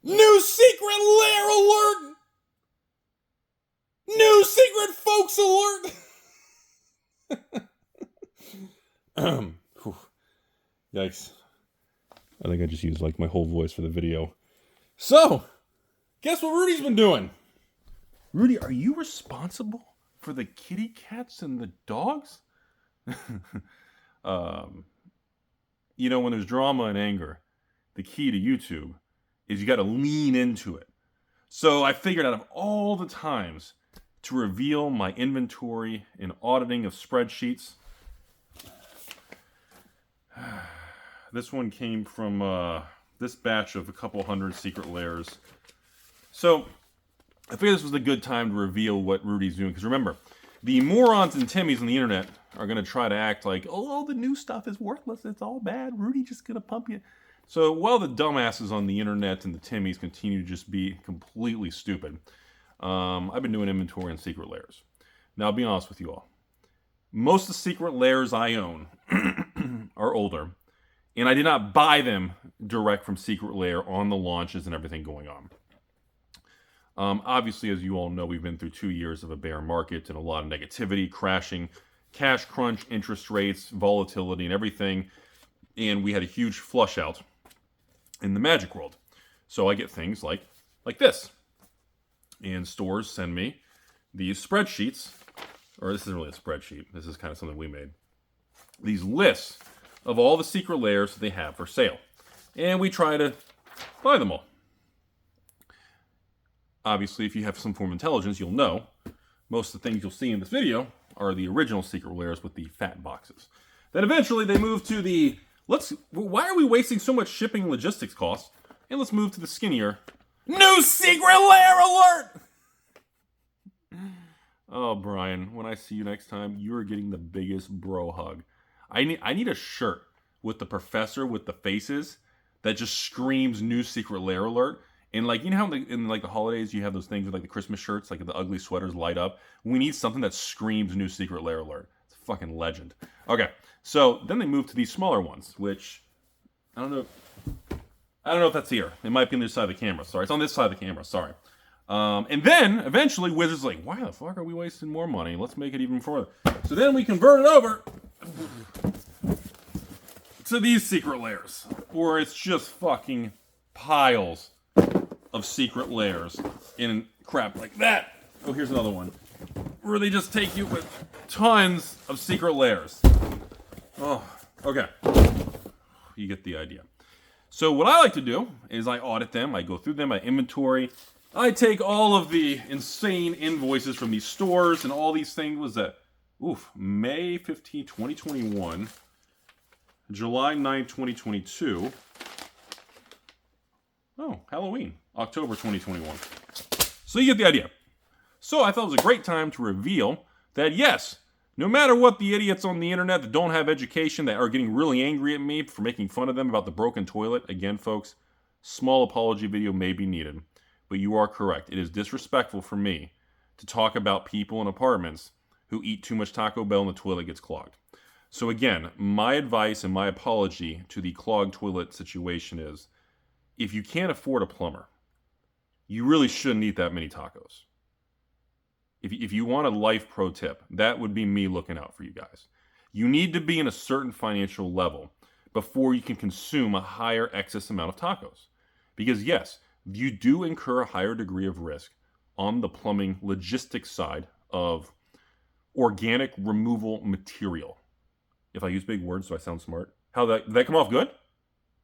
New secret lair alert! New secret folks alert! Yikes. I think I just used like my whole voice for the video. So, guess what Rudy's been doing? Rudy, are you responsible for the kitty cats and the dogs? You know, when there's drama and anger, the key to YouTube is you got to lean into it. So I figured out of all the times to reveal my inventory and auditing of spreadsheets, this one came from this batch of a couple hundred secret lairs. So I figured this was a good time to reveal what Rudy's doing. Because remember, the morons and Timmies on the internet are going to try to act like, oh, the new stuff is worthless. It's all bad. Rudy just going to pump you. So while the dumbasses on the internet and the Timmies continue to just be completely stupid, I've been doing inventory on secret lairs. Now, I'll be honest with you all. Most of the secret lairs I own are older. And I did not buy them direct from Secret Lair on the launches and everything going on. Obviously, as you all know, we've been through 2 years of a bear market and a lot of negativity, crashing, cash crunch, interest rates, volatility, and everything. And we had a huge flush out in the magic world. So I get things like this. And stores send me these spreadsheets, or this isn't really a spreadsheet. This is kind of something we made. These lists of all the secret lairs that they have for sale. And we try to buy them all. Obviously, if you have some form of intelligence, you'll know most of the things you'll see in this video are the original secret lairs with the fat boxes. Then eventually they move to the, why are we wasting so much shipping and logistics costs? And let's move to the skinnier, new secret lair alert! Oh, Brian, when I see you next time, you're getting the biggest bro hug. I need a shirt with the professor with the faces that just screams new secret lair alert. And like, you know how in the holidays you have those things with like the Christmas shirts, like the ugly sweaters light up? We need something that screams new secret lair alert. It's a fucking legend. Okay, so then they move to these smaller ones, which I don't know if that's here. It might be on this side of the camera. Sorry, it's on this side of the camera. Sorry. And then eventually Wizards like, why the fuck are we wasting more money? Let's make it even further. So then we convert it over to these secret lairs, where it's just fucking piles of secret lairs in crap like that. Oh, here's another one where they just take you with tons of secret lairs. Oh, okay. You get the idea. So what I like to do is I audit them. I go through them, I inventory. I take all of the insane invoices from these stores and all these things. Was that, May 15, 2021, July 9, 2022. Oh, Halloween, October 2021. So you get the idea. So I thought it was a great time to reveal that, yes, no matter what the idiots on the internet that don't have education that are getting really angry at me for making fun of them about the broken toilet, again, folks, small apology video may be needed. But you are correct. It is disrespectful for me to talk about people in apartments who eat too much Taco Bell and the toilet gets clogged. So again, my advice and my apology to the clogged toilet situation is, if you can't afford a plumber, you really shouldn't eat that many tacos. If you want a life pro tip, that would be me looking out for you guys. You need to be in a certain financial level before you can consume a higher excess amount of tacos. Because yes, you do incur a higher degree of risk on the plumbing logistics side of organic removal material. If I use big words, do I sound smart? Did that come off good?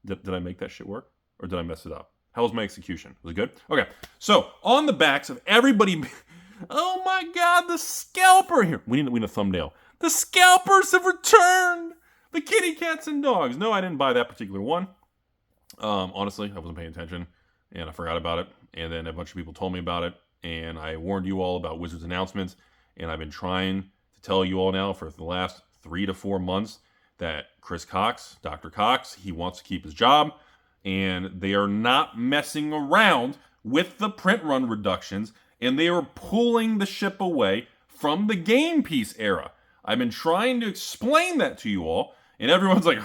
Did I make that shit work? Or did I mess it up? How was my execution? Was it good? Okay, so on the backs of everybody... Oh my God, the scalper here. We need a thumbnail. The scalpers have returned. The kitty cats and dogs. No, I didn't buy that particular one. Honestly, I wasn't paying attention and I forgot about it. And then a bunch of people told me about it. And I warned you all about Wizards announcements. And I've been trying to tell you all now for the last 3 to 4 months that Chris Cox, Dr. Cox, he wants to keep his job. And they are not messing around with the print run reductions. And they are pulling the ship away from the game piece era. I've been trying to explain that to you all, and everyone's like,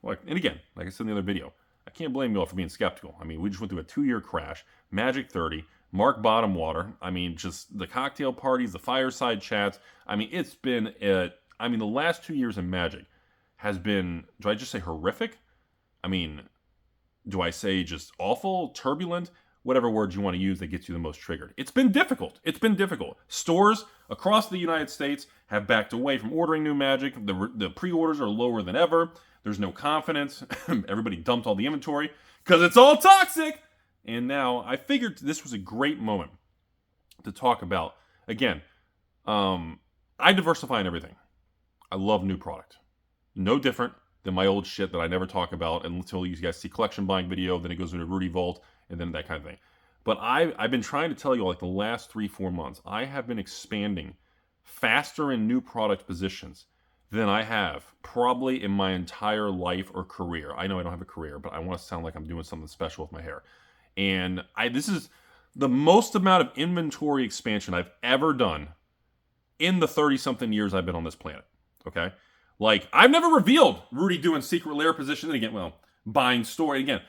and again, like I said in the other video, I can't blame you all for being skeptical. I mean, we just went through a 2-year crash, Magic 30, Mark Bottom Water. I mean, just the cocktail parties, the fireside chats. I mean, it's been, the last 2 years in Magic has been, do I just say horrific? I mean, do I say just awful, turbulent? Whatever words you want to use that gets you the most triggered. It's been difficult. It's been difficult. Stores across the United States have backed away from ordering new Magic. The pre-orders are lower than ever. There's no confidence. Everybody dumped all the inventory because it's all toxic. And now I figured this was a great moment to talk about. Again, I diversify in everything. I love new product. No different than my old shit that I never talk about until you guys see collection buying video. Then it goes into Rudy Vault and then that kind of thing. But I've been trying to tell you all, like the last 3-4 months, I have been expanding faster in new product positions than I have probably in my entire life or career. I know I don't have a career, but I want to sound like I'm doing something special with my hair. And this is the most amount of inventory expansion I've ever done in the 30-something years I've been on this planet. Okay? Like, I've never revealed Rudy doing secret lair position. And again, buying store. And again,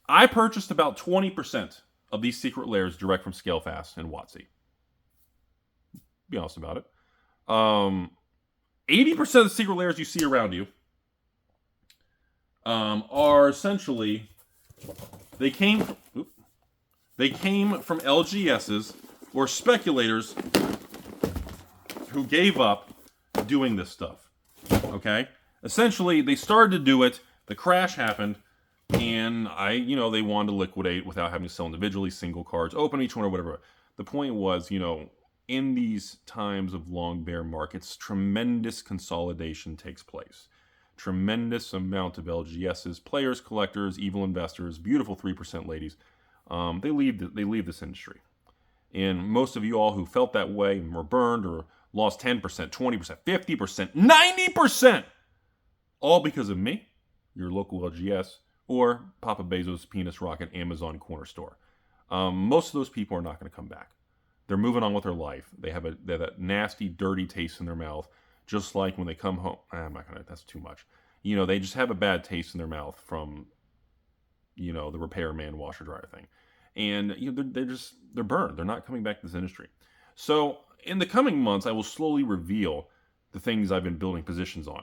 I purchased about 20% of these secret lairs direct from ScaleFast and WotC. Be honest about it. 80% of the secret lairs you see around you are essentially, they came from LGSs or speculators who gave up doing this stuff. Okay? Essentially, they started to do it, the crash happened, and they wanted to liquidate without having to sell individually, single cards, open each one or whatever. The point was, in these times of long bear markets, tremendous consolidation takes place. Tremendous amount of LGSs, players, collectors, evil investors, beautiful 3% ladies. They leave this industry. And most of you all who felt that way and were burned or lost 10%, 20%, 50%, 90%, all because of me, your local LGS, or Papa Bezos' penis rocket Amazon corner store. Most of those people are not going to come back. They're moving on with their life. They have that nasty, dirty taste in their mouth, just like when they come home. I'm not gonna. That's too much. They just have a bad taste in their mouth from, the repairman washer dryer thing, and they're burned. They're not coming back to this industry. So in the coming months, I will slowly reveal the things I've been building positions on,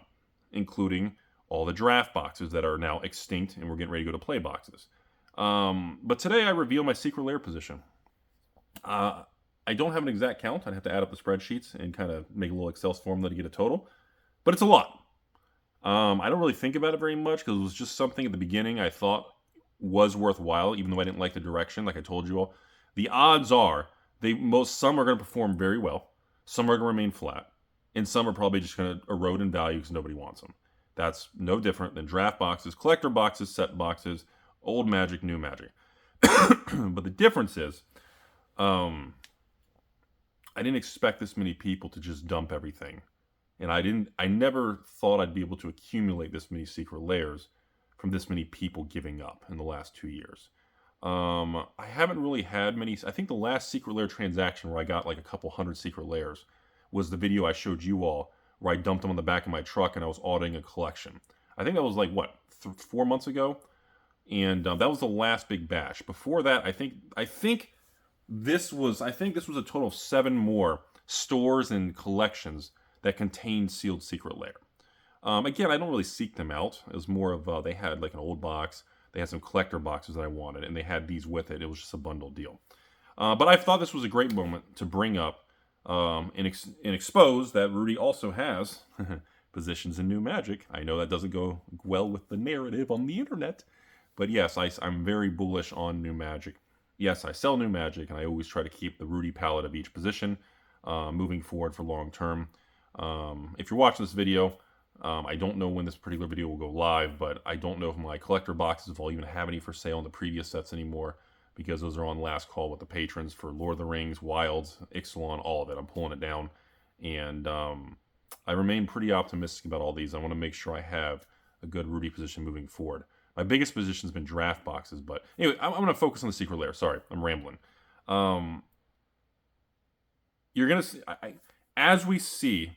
including all the draft boxes that are now extinct, and we're getting ready to go to play boxes. But today I reveal my secret lair position. I don't have an exact count. I'd have to add up the spreadsheets and kind of make a little Excel formula to get a total. But it's a lot. I don't really think about it very much because it was just something at the beginning I thought was worthwhile, even though I didn't like the direction, like I told you all. The odds are some are going to perform very well, some are going to remain flat, and some are probably just going to erode in value because nobody wants them. That's no different than draft boxes, collector boxes, set boxes, old Magic, new Magic. But the difference is, I didn't expect this many people to just dump everything. And I never thought I'd be able to accumulate this many secret lairs from this many people giving up in the last 2 years. I haven't really had many. I think the last secret lair transaction where I got like a couple hundred secret lairs was the video I showed you all where I dumped them on the back of my truck and I was auditing a collection. I think that was like, 4 months ago? And that was the last big batch. Before that, I think this was a total of 7 more stores and collections that contained sealed secret lair. Again, I don't really seek them out. It was more of they had like an old box. They had some collector boxes that I wanted, and they had these with it. It was just a bundle deal. But I thought this was a great moment to bring up and expose that Rudy also has positions in new Magic. I know that doesn't go well with the narrative on the internet, but yes, I'm very bullish on new Magic. Yes, I sell new Magic, and I always try to keep the Rudy palette of each position moving forward for long term. If you're watching this video, I don't know when this particular video will go live, but I don't know if my collector boxes, if I'll even have any for sale in the previous sets anymore, because those are on last call with the patrons for Lord of the Rings, Wilds, Ixalan, all of it. I'm pulling it down, and I remain pretty optimistic about all these. I want to make sure I have a good Rudy position moving forward. My biggest position has been draft boxes, but anyway, I'm going to focus on the secret lair. Sorry, I'm rambling. You're going to see, as we see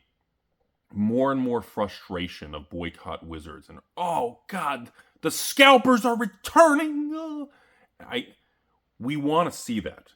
more and more frustration of boycott wizards, and oh God, The scalpers are returning. We want to see that,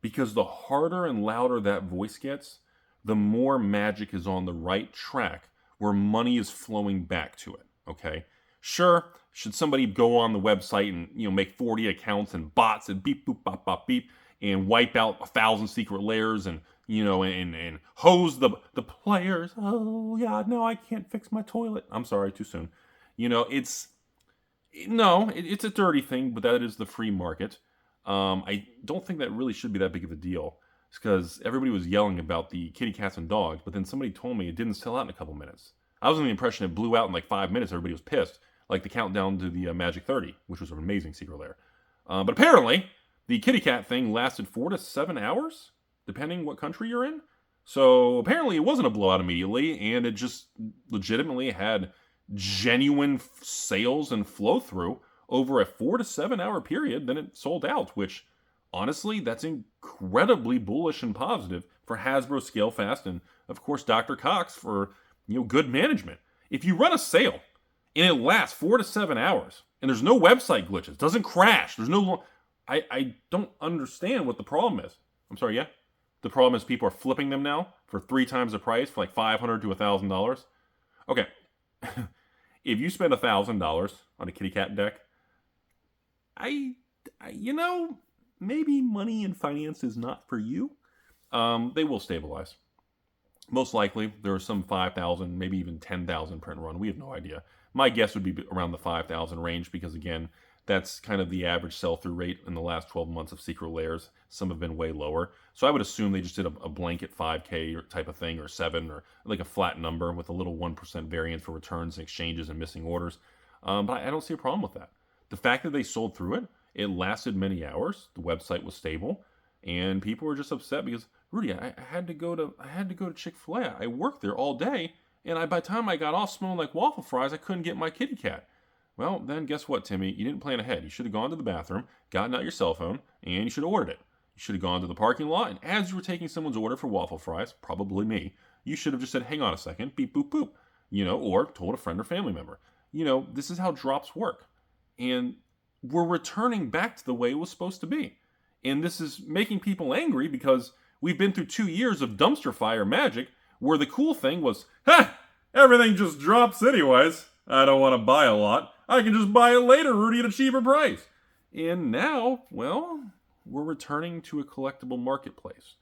because the harder and louder that voice gets, the more Magic is on the right track where money is flowing back to it. Okay, sure. Should somebody go on the website and make 40 accounts and bots and beep boop bop bop beep and wipe out 1,000 secret lairs and and hose the players? Oh yeah, no, I can't fix my toilet. I'm sorry, too soon. It's a dirty thing, but that is the free market. I don't think that really should be that big of a deal, because everybody was yelling about the kitty cats and dogs, but then somebody told me it didn't sell out in a couple minutes. I was under the impression it blew out in like 5 minutes. Everybody was pissed, like the countdown to the Magic 30, which was an amazing secret lair. But apparently, the kitty cat thing lasted 4 to 7 hours, depending what country you're in. So apparently it wasn't a blowout immediately, and it just legitimately had genuine sales and flow through over a 4 to 7 hour period. Then it sold out, which honestly, that's incredibly bullish and positive for Hasbro, Scalefast, and of course Dr. Cox for good management. If you run a sale and it lasts 4 to 7 hours and there's no website glitches, doesn't crash, there's no I don't understand what the problem is. I'm sorry, yeah? The problem is people are flipping them now for 3 times the price, for like $500 to $1,000. Okay. If you spend $1,000 on a kitty cat deck, maybe money and finance is not for you. They will stabilize. Most likely, there are some 5,000, maybe even 10,000 print run. We have no idea. My guess would be around the 5,000 range, because again, that's kind of the average sell-through rate in the last 12 months of secret lairs. Some have been way lower. So I would assume they just did a blanket 5K type of thing, or 7, or like a flat number with a little 1% variance for returns and exchanges and missing orders. But I don't see a problem with that. The fact that they sold through it, it lasted many hours, the website was stable, and people were just upset because, Rudy, I had to go to Chick-fil-A. I worked there all day, and by the time I got off smelling like waffle fries, I couldn't get my kitty cat. Well, then guess what, Timmy? You didn't plan ahead. You should have gone to the bathroom, gotten out your cell phone, and you should have ordered it. You should have gone to the parking lot, and as you were taking someone's order for waffle fries, probably me, you should have just said, hang on a second, beep, boop, boop, or told a friend or family member. This is how drops work. And we're returning back to the way it was supposed to be. And this is making people angry because we've been through 2 years of dumpster fire Magic, where the cool thing was, everything just drops anyways. I don't want to buy a lot. I can just buy it later, Rudy, at a cheaper price. And now, well, we're returning to a collectible marketplace.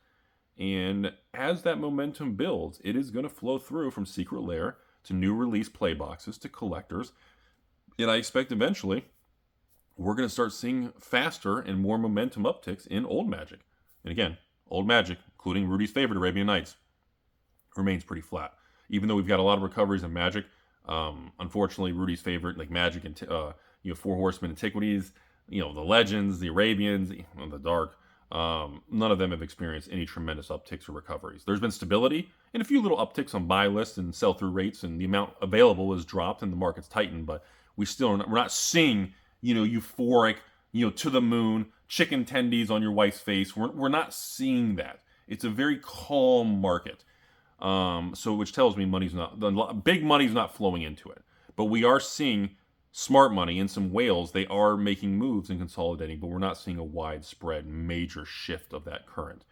And as that momentum builds, it is going to flow through from Secret Lair to new release play boxes to collectors. And I expect eventually we're going to start seeing faster and more momentum upticks in old Magic. And again, old Magic, including Rudy's favorite Arabian Nights, remains pretty flat. Even though we've got a lot of recoveries in Magic, unfortunately, Rudy's favorite, like Magic and Four Horsemen Antiquities, the Legends, the Arabians, the Dark, none of them have experienced any tremendous upticks or recoveries. There's been stability and a few little upticks on buy lists and sell-through rates, and the amount available has dropped and the market's tightened, but we're not seeing euphoric, to the moon, chicken tendies on your wife's face. We're not seeing that. It's a very calm market. So which tells me big money's not flowing into it. But we are seeing smart money in some whales. They are making moves and consolidating, but we're not seeing a widespread major shift of that current.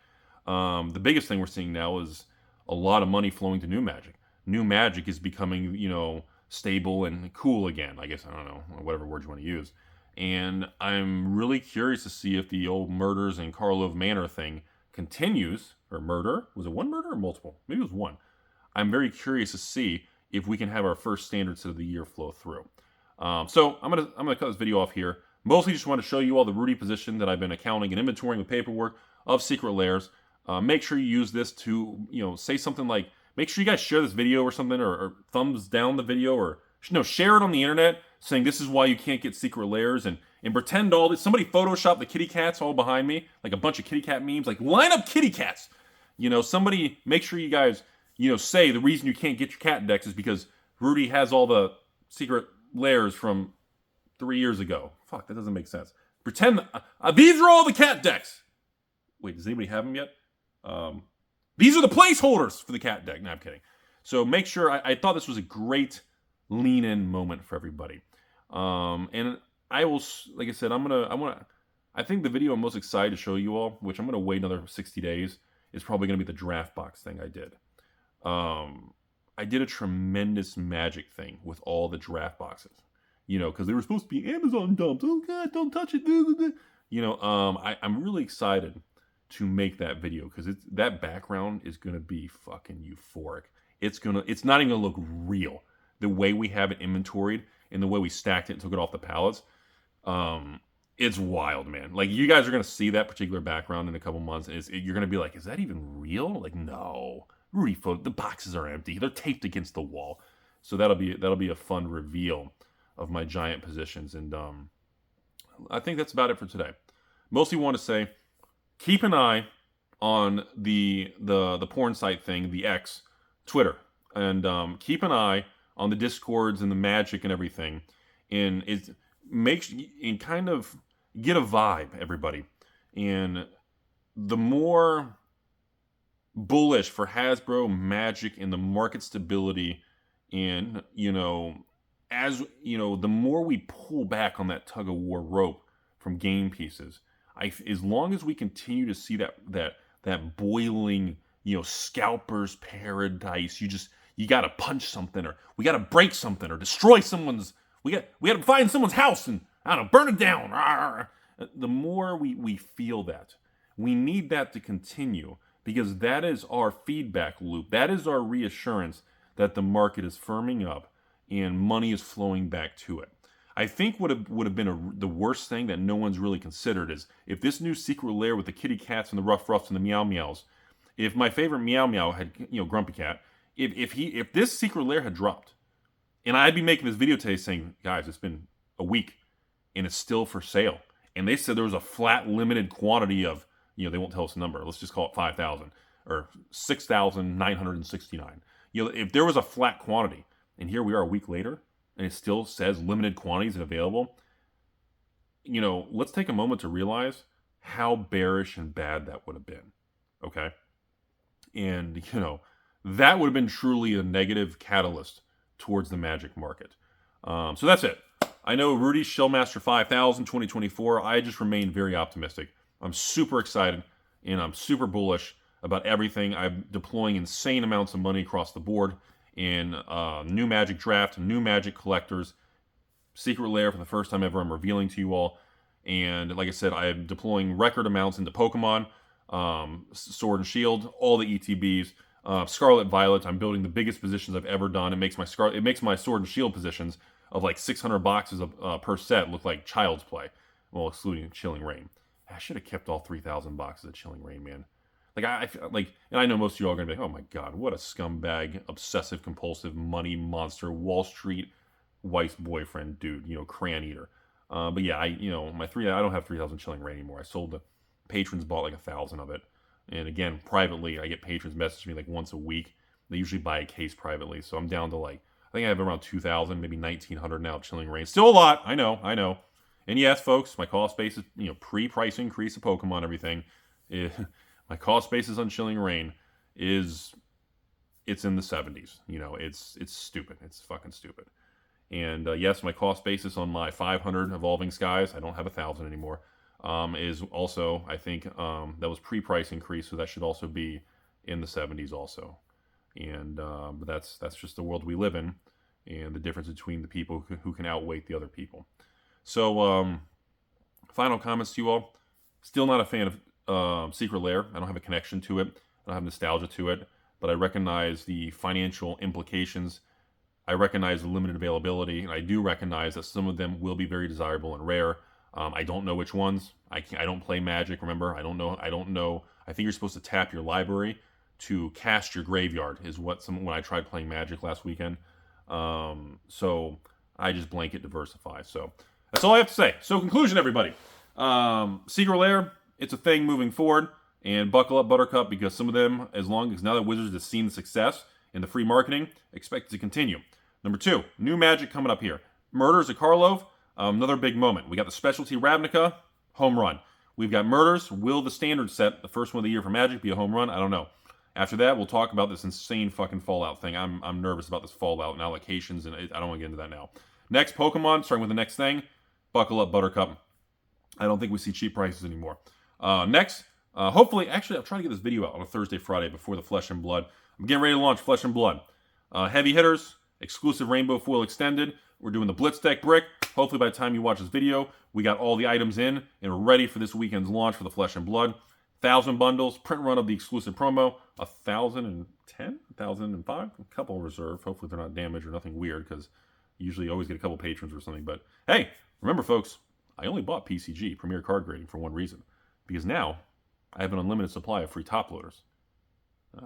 The biggest thing we're seeing now is a lot of money flowing to new Magic. New Magic is becoming, stable and cool again. I guess, I don't know, whatever word you want to use. And I'm really curious to see if the old murders in Karlov Manor thing continues, or murder. Was it one murder or multiple? Maybe it was one. I'm very curious to see if we can have our first standard set of the year flow through. So I'm gonna cut this video off here. Mostly just want to show you all the Rudy position that I've been accounting and inventorying with paperwork of secret lairs. Make sure you use this to say something like, make sure you guys share this video or something, or thumbs down the video, or share it on the internet saying this is why you can't get secret lairs, and pretend all this. Somebody Photoshop the kitty cats all behind me, like a bunch of kitty cat memes, like line up kitty cats. Somebody make sure you guys, say the reason you can't get your cat decks is because Rudy has all the secret lairs from 3 years ago. Fuck, that doesn't make sense. Pretend these are all the cat decks. Wait, does anybody have them yet? These are the placeholders for the cat deck. No, I'm kidding. So make sure, I thought this was a great lean-in moment for everybody. And I will, like I said, I think the video I'm most excited to show you all, which I'm gonna wait another 60 days, is probably gonna be the draft box thing I did. I did a tremendous magic thing with all the draft boxes, because they were supposed to be Amazon dumps. Oh God, don't touch it. I'm really excited to make that video because that background is gonna be fucking euphoric. It's not even gonna look real. The way we have it inventoried and the way we stacked it and took it off the pallets, it's wild, man. Like, you guys are gonna see that particular background in a couple months, and you're gonna be like, "Is that even real?" Like, no, Rudy, the boxes are empty. They're taped against the wall. So that'll be a fun reveal of my giant positions, and I think that's about it for today. Mostly want to say, keep an eye on the porn site thing, the X, Twitter, and keep an eye on the Discords and the magic and everything, and kind of get a vibe, everybody. And the more bullish for Hasbro, Magic, and the market stability, and the more we pull back on that tug of war rope from game pieces, as long as we continue to see that boiling, scalper's paradise, you got to punch something, or we got to break something, or destroy someone's. We got to find someone's house and, I don't know, burn it down. The more we feel that, we need that to continue, because that is our feedback loop. That is our reassurance that the market is firming up and money is flowing back to it. I think would have been the worst thing that no one's really considered is if this new secret lair with the kitty cats and the ruff ruffs and the meow meows, if my favorite meow meow had, Grumpy Cat, if this secret lair had dropped, and I'd be making this video today saying, guys, it's been a week and it's still for sale, and they said there was a flat limited quantity of, they won't tell us the number, let's just call it 5,000 or 6,969. If there was a flat quantity, and here we are a week later, and it still says limited quantities and available, let's take a moment to realize how bearish and bad that would have been, okay? And, that would have been truly a negative catalyst towards the Magic market. So that's it. I know Rudy's Shellmaster 5000 2024. I just remain very optimistic. I'm super excited, and I'm super bullish about everything. I'm deploying insane amounts of money across the board in new Magic draft, new Magic collectors, Secret Lair for the first time ever I'm revealing to you all. And like I said, I'm deploying record amounts into Pokemon, Sword and Shield, all the ETBs, Scarlet Violet. I'm building the biggest positions I've ever done. It makes my Sword and Shield positions of like 600 boxes per set look like child's play. Well, excluding Chilling Reign. I should have kept all 3,000 boxes of Chilling Reign, man. And I know most of you all are gonna be like, oh my god, what a scumbag, obsessive compulsive money monster, Wall Street wife's boyfriend dude, crayon eater. But yeah, I don't have 3,000 Chilling Reign anymore. I sold the patrons bought like 1,000 of it. And again, privately, I get patrons message me like once a week. They usually buy a case privately, so I'm down to I think I have around 2,000, maybe 1,900 now of Chilling Reign. Still a lot, I know. And yes, folks, my cost basis, pre-price increase of Pokemon, everything. My cost basis on Chilling Reign it's in the 70s. It's stupid. It's fucking stupid. And yes, my cost basis on my 500 Evolving Skies, I don't have 1,000 anymore, is also, I think, that was pre-price increase, so that should also be in the 70s also. And but that's just the world we live in, and the difference between the people who can outweigh the other people. So, final comments to you all. Still not a fan of Secret Lair. I don't have a connection to it. I don't have nostalgia to it. But I recognize the financial implications. I recognize the limited availability, and I do recognize that some of them will be very desirable and rare. I don't know which ones. I don't play Magic. Remember, I don't know. I think you're supposed to tap your library to cast your graveyard. Is when I tried playing Magic last weekend. So I just blanket diversify. So that's all I have to say. So conclusion, everybody. Secret Lair, it's a thing moving forward. And buckle up, Buttercup, because some of them, as long as now that Wizards has seen the success in the free marketing, expect it to continue. Number 2, new Magic coming up here. Murders of Karlov, another big moment. We got the Specialty Ravnica, home run. We've got Murders. Will the standard set, the first one of the year for Magic, be a home run? I don't know. After that, we'll talk about this insane fucking Fallout thing. I'm nervous about this Fallout and allocations, and I don't want to get into that now. Next, Pokemon, starting with the next thing. Buckle up, Buttercup. I don't think we see cheap prices anymore. Next, hopefully, actually, I'll try to get this video out on a Thursday, Friday before the Flesh and Blood. I'm getting ready to launch Flesh and Blood. Heavy hitters, exclusive Rainbow Foil Extended. We're doing the Blitz Deck brick. Hopefully, by the time you watch this video, we got all the items in and we're ready for this weekend's launch for the Flesh and Blood. 1,000 bundles, print run of the exclusive promo. 1,010, 1,005, a couple reserved. Hopefully, they're not damaged or nothing weird because usually you always get a couple patrons or something. But hey, remember, folks, I only bought PCG, Premier Card Grading, for one reason. Because now I have an unlimited supply of free top loaders.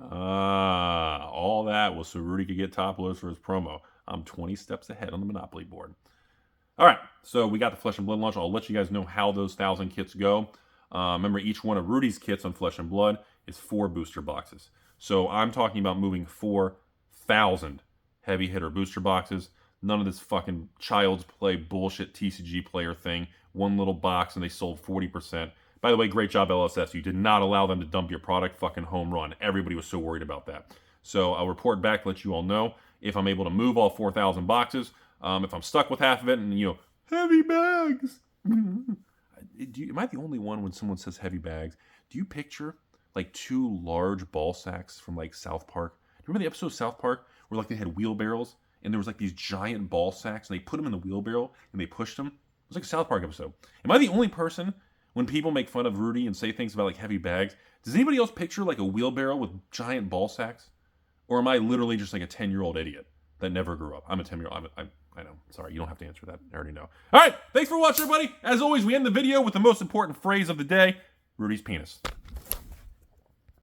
All that was so Rudy could get top loaders for his promo. I'm 20 steps ahead on the Monopoly board. All right, so we got the Flesh and Blood launch. I'll let you guys know how those 1,000 kits go. Remember, each one of Rudy's kits on Flesh and Blood is 4 booster boxes. So I'm talking about moving 4,000 heavy hitter booster boxes. None of this fucking child's play bullshit TCG player thing. One little box and they sold 40%. By the way, great job, LSS. You did not allow them to dump your product. Fucking home run. Everybody was so worried about that. So I'll report back, let you all know if I'm able to move all 4,000 boxes. If I'm stuck with half of it and, heavy bags. Am I the only one when someone says heavy bags? Do you picture like 2 large ball sacks from like South Park? Do you remember the episode of South Park where like they had wheelbarrows and there was like these giant ball sacks and they put them in the wheelbarrow and they pushed them? It was like a South Park episode. Am I the only person when people make fun of Rudy and say things about like heavy bags? Does anybody else picture like a wheelbarrow with giant ball sacks? Or am I literally just like a 10-year-old idiot that never grew up? I'm a 10-year-old. I know. Sorry, you don't have to answer that. I already know. All right, thanks for watching, everybody. As always, we end the video with the most important phrase of the day, Rudy's penis.